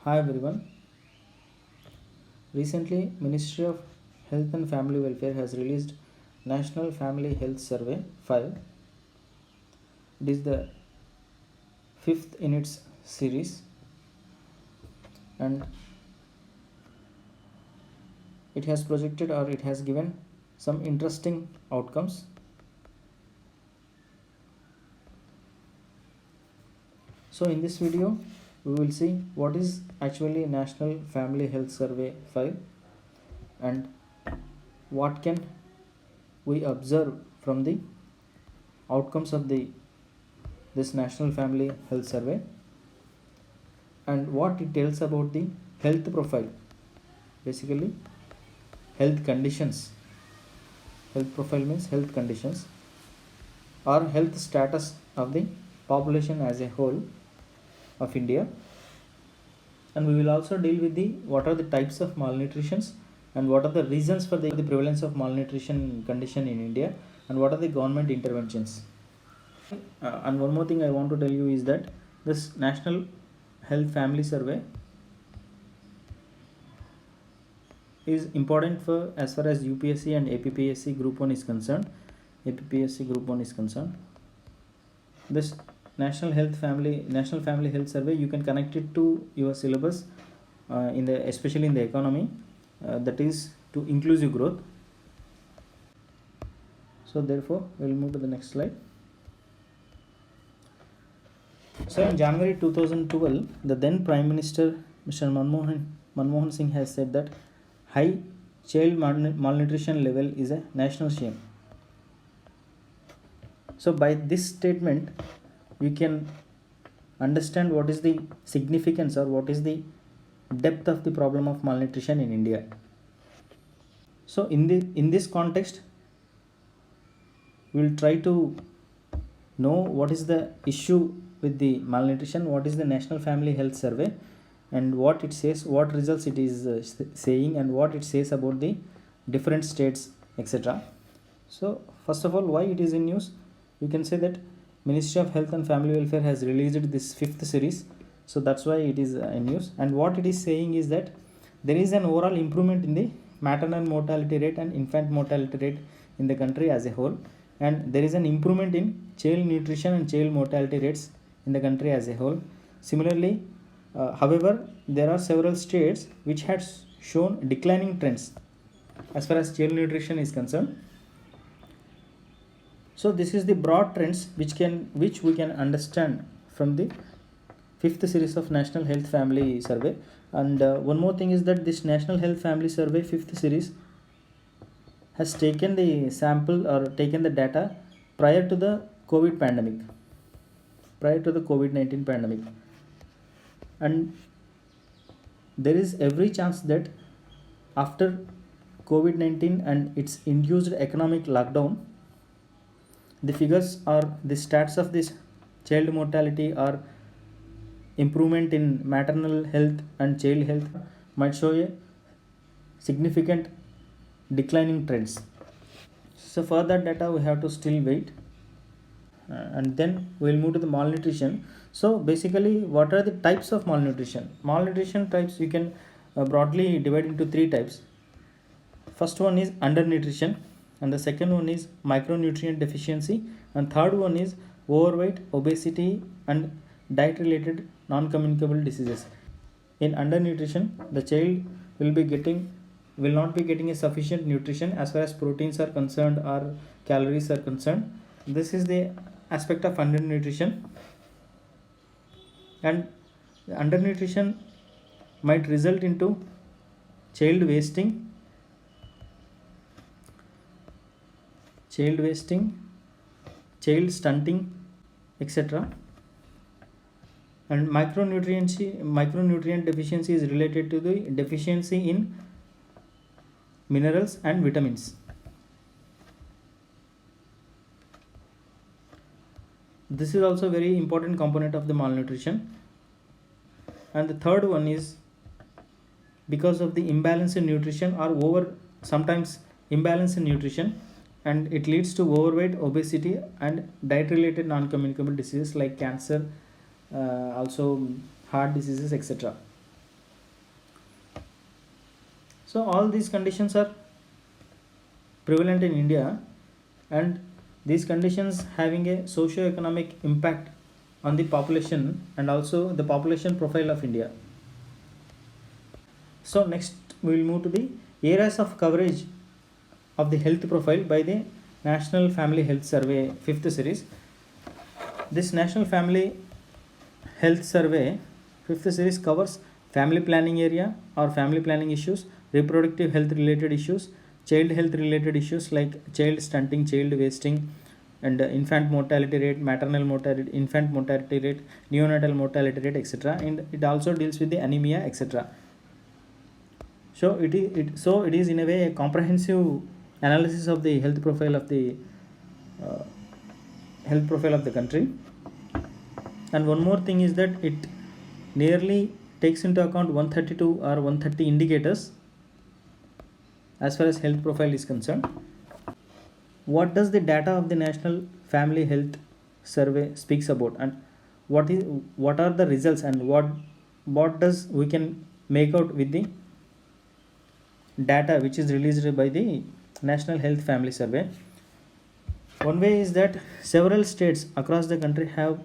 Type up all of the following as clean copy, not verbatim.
Hi everyone. Recently, Ministry of Health and Family Welfare has released National Family Health Survey 5. It is the fifth in its series, and it has projected or it has given some interesting outcomes. So in this video, we will see what is actually National Family Health Survey 5 and what can we observe from the outcomes of this National Family Health Survey and what it tells about the health profile, basically health conditions. Health profile means health conditions or health status of the population as a whole of India. And we will also deal with the what are the types of malnutritions and what are the reasons for the prevalence of malnutrition condition in India and what are the government interventions. And one more thing I want to tell you is that this National Health Family Survey is important for as far as UPSC and APPSC Group 1 is concerned. APPSC Group 1 is concerned. This National Family Health Survey, you can connect it to your syllabus especially in the economy, that is to inclusive growth. So therefore, we will move to the next slide. So in January 2012, the then Prime Minister Mr. Manmohan Singh has said that high child malnutrition level is a national shame. So by this statement, we can understand what is the significance or what is the depth of the problem of malnutrition in India. So in this context, we will try to know what is the issue with the malnutrition, what is the National Family Health Survey, and what it says, what results it is saying, and what it says about the different states, etc. So first of all, why it is in news? You can say that Ministry of Health and Family Welfare has released this fifth series, so that's why it is in news. And what it is saying is that there is an overall improvement in the maternal mortality rate and infant mortality rate in the country as a whole, and there is an improvement in child nutrition and child mortality rates in the country as a whole. Similarly, however, there are several states which had shown declining trends as far as child nutrition is concerned. So this is the broad trends which we can understand from the fifth series of National Health Family Survey. And one more thing is that this National Health Family Survey fifth series has taken the sample or taken the data prior to the COVID pandemic, prior to the COVID-19 pandemic. And there is every chance that after COVID-19 and its induced economic lockdown, the figures or the stats of this child mortality or improvement in maternal health and child health might show a significant declining trends. So for that data we have to still wait, and then we will move to the malnutrition. So basically, what are the types of malnutrition? Malnutrition types you can broadly divide into three types. First one is undernutrition, and the second one is micronutrient deficiency, and third one is overweight, obesity, and diet related non-communicable diseases. In undernutrition, the child will not be getting a sufficient nutrition as far as proteins are concerned or calories are concerned. This is the aspect of undernutrition, and undernutrition might result into child wasting, child stunting, etc. And micronutrient deficiency is related to the deficiency in minerals and vitamins. This is also a very important component of the malnutrition. And the third one is because of the imbalance in nutrition or sometimes imbalance in nutrition, and it leads to overweight, obesity, and diet related non-communicable diseases like cancer, also heart diseases, etc. So all these conditions are prevalent in India, and these conditions having a socio-economic impact on the population and also the population profile of India. So next we will move to the areas of coverage of the health profile by the National Family Health Survey 5th series. This National Family Health Survey 5th series covers family planning area or family planning issues, reproductive health related issues, child health related issues like child stunting, child wasting, and infant mortality rate, maternal mortality, infant mortality rate, neonatal mortality rate, etc. And it also deals with the anemia, etc. So it is in a way a comprehensive analysis of the uh, health profile of the country. And one more thing is that it nearly takes into account 132 or 130 indicators as far as health profile is concerned. What does the data of the National Family Health Survey speaks about, and what are the results, and what does we can make out with the data which is released by the National Health Family Survey? One way is that several states across the country have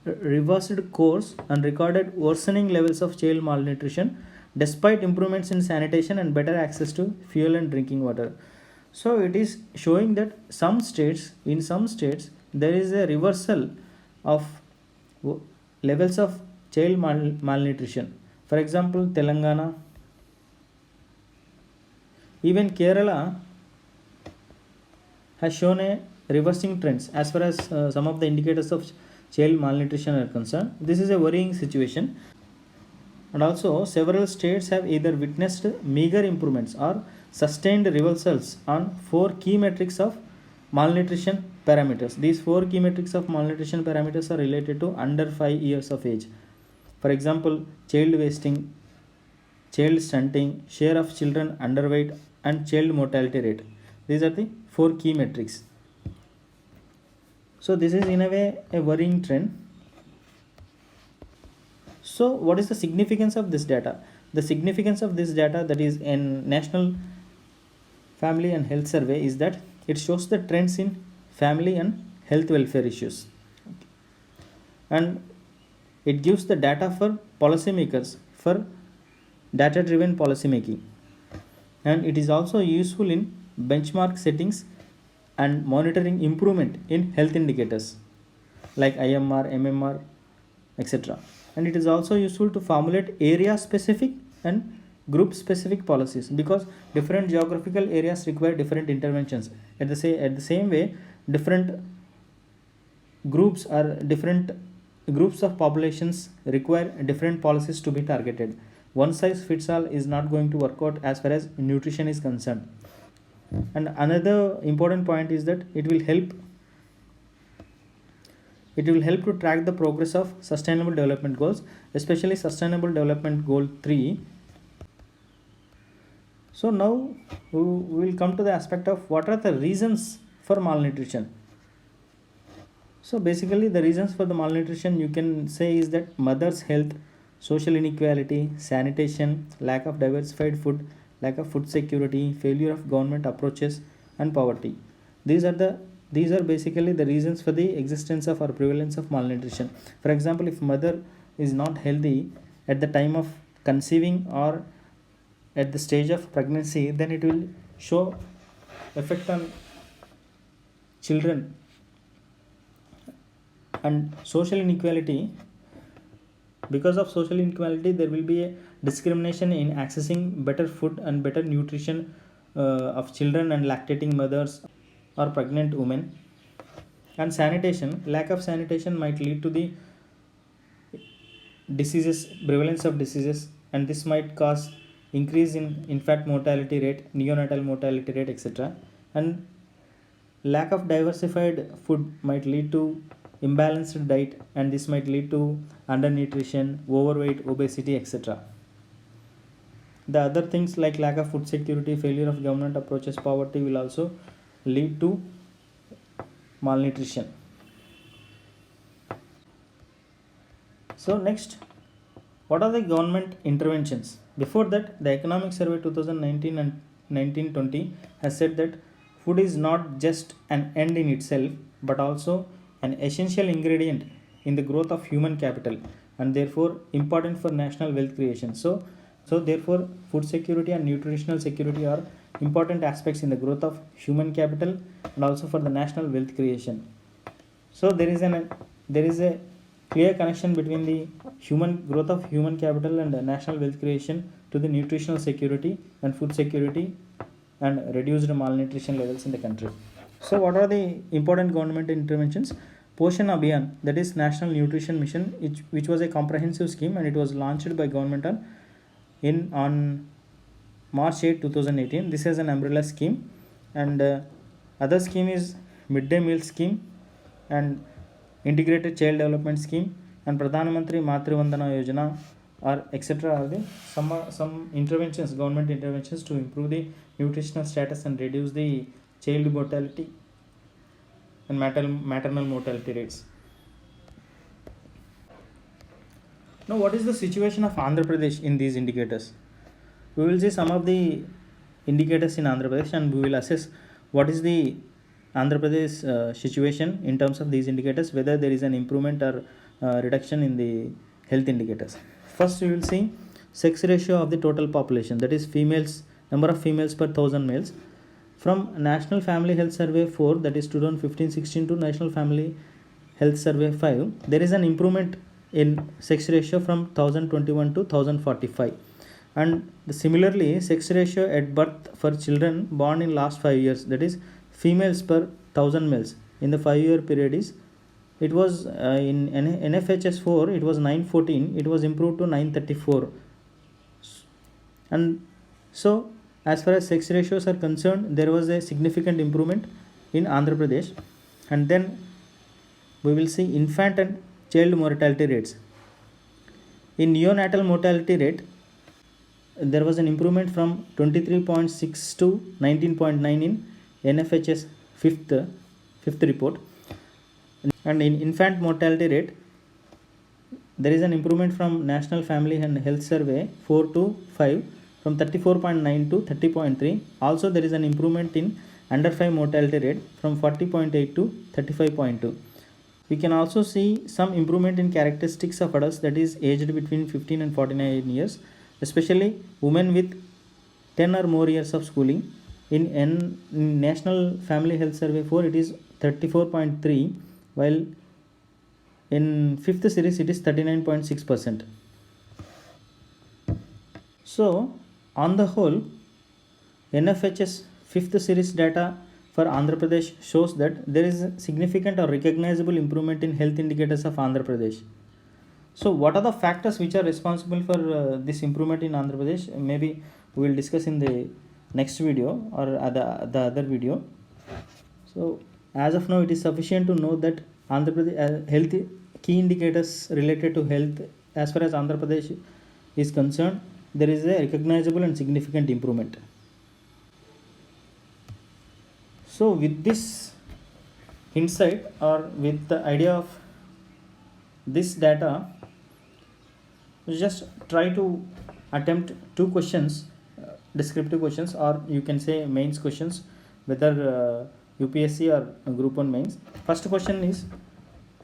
reversed course and recorded worsening levels of child malnutrition despite improvements in sanitation and better access to fuel and drinking water. So it is showing that in some states, there is a reversal of levels of child malnutrition. For example, Telangana, even Kerala has shown a reversing trends as far as some of the indicators of child malnutrition are concerned. This is a worrying situation, and also several states have either witnessed meager improvements or sustained reversals on four key metrics of malnutrition parameters. These four key metrics of malnutrition parameters are related to under 5 years of age. For example, child wasting, child stunting, share of children underweight, and child mortality rate. These are the four key metrics. So this is in a way a worrying trend. So what is the significance of this data? The significance of this data, that is in National Family and Health Survey, is that it shows the trends in family and health welfare issues, and it gives the data for policymakers for data driven policy making, and it is also useful in benchmark settings and monitoring improvement in health indicators like IMR, MMR, etc. And it is also useful to formulate area specific and group specific policies, because different geographical areas require different interventions. At the same way, different different groups of populations require different policies to be targeted. One size fits all is not going to work out as far as nutrition is concerned. And another important point is that it will help to track the progress of sustainable development goals, especially sustainable development goal 3. So now we will come to the aspect of what are the reasons for malnutrition. So basically the reasons for the malnutrition, you can say, is that mother's health, social inequality, sanitation, lack of diversified food, lack of food security, failure of government approaches, and poverty. These are basically the reasons for the existence of or prevalence of malnutrition. For example, if mother is not healthy at the time of conceiving or at the stage of pregnancy, then it will show effect on children. And social inequality, because of social inequality, there will be a discrimination in accessing better food and better nutrition of children and lactating mothers or pregnant women. And sanitation, lack of sanitation might lead to the prevalence of diseases, and this might cause increase in infant mortality rate, neonatal mortality rate, etc. And lack of diversified food might lead to imbalanced diet, and this might lead to undernutrition, overweight, obesity, etc. The other things like lack of food security, failure of government approaches, poverty will also lead to malnutrition. So next What are the government interventions? Before that, the Economic Survey 2019 and 1920 has said that food is not just an end in itself but also an essential ingredient in the growth of human capital and therefore important for national wealth creation. So therefore, food security and nutritional security are important aspects in the growth of human capital and also for the national wealth creation. So there is a clear connection between the human growth of human capital and national wealth creation to the nutritional security and food security and reduced malnutrition levels in the country. So what are the important government interventions? Poshan Abhiyan, that is National Nutrition Mission, which was a comprehensive scheme and it was launched by government on March 8, 2018. This is an umbrella scheme, and other scheme is midday meal scheme and integrated child development scheme and Pradhan Mantri Matru Vandana Yojana or etc. are the some interventions, government interventions to improve the nutritional status and reduce the child mortality and maternal mortality rates. Now, what is the situation of Andhra Pradesh in these indicators? We will see some of the indicators in Andhra Pradesh and we will assess what is the Andhra Pradesh situation in terms of these indicators, whether there is an improvement or reduction in the health indicators. First, we will see sex ratio of the total population, that is females, number of females per 1000 males. From National Family Health Survey 4, that is 2015-16 to National Family Health Survey 5, there is an improvement in sex ratio from 1021 to 1045. And similarly, sex ratio at birth for children born in last 5 years, that is females per 1000 males in the 5-year period is, it was in NFHS 4 it was 914, it was improved to 934. And so as far as sex ratios are concerned, there was a significant improvement in Andhra Pradesh. And then we will see infant and child mortality rates. In neonatal mortality rate, there was an improvement from 23.6 to 19.9 in NFHS fifth report. And in infant mortality rate, there is an improvement from National Family and Health Survey 4 to 5 from 34.9 to 30.3. Also, there is an improvement in under 5 mortality rate from 40.8 to 35.2. We can also see some improvement in characteristics of adults, that is aged between 15 and 49 years, especially women with 10 or more years of schooling. In National Family Health Survey 4, it is 34.3, while in 5th series it is 39.6%. So, on the whole, NFHS 5th series data for Andhra Pradesh shows that there is a significant or recognizable improvement in health indicators of Andhra Pradesh. So, what are the factors which are responsible for this improvement in Andhra Pradesh? Maybe we will discuss in the next video or the other video. So, as of now, it is sufficient to know that Andhra Pradesh health key indicators related to health as far as Andhra Pradesh is concerned, there is a recognizable and significant improvement. So with this insight or with the idea of this data, just try to attempt 2 questions, descriptive questions, or you can say mains questions, whether UPSC or Group 1 mains. First question is,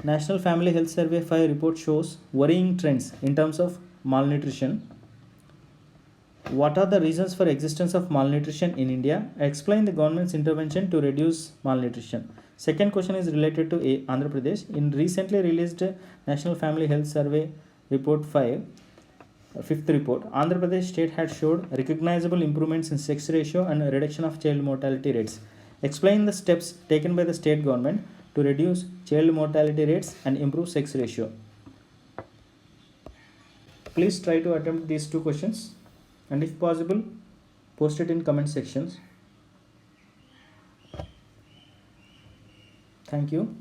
National Family Health Survey 5 report shows worrying trends in terms of malnutrition. What are the reasons for existence of malnutrition in India? Explain the government's intervention to reduce malnutrition. Second question is related to Andhra Pradesh. In recently released National Family Health Survey Report 5, 5th report, Andhra Pradesh state had showed recognizable improvements in sex ratio and reduction of child mortality rates. Explain the steps taken by the state government to reduce child mortality rates and improve sex ratio. Please try to attempt these 2 questions, and if possible, post it in comment sections. Thank you.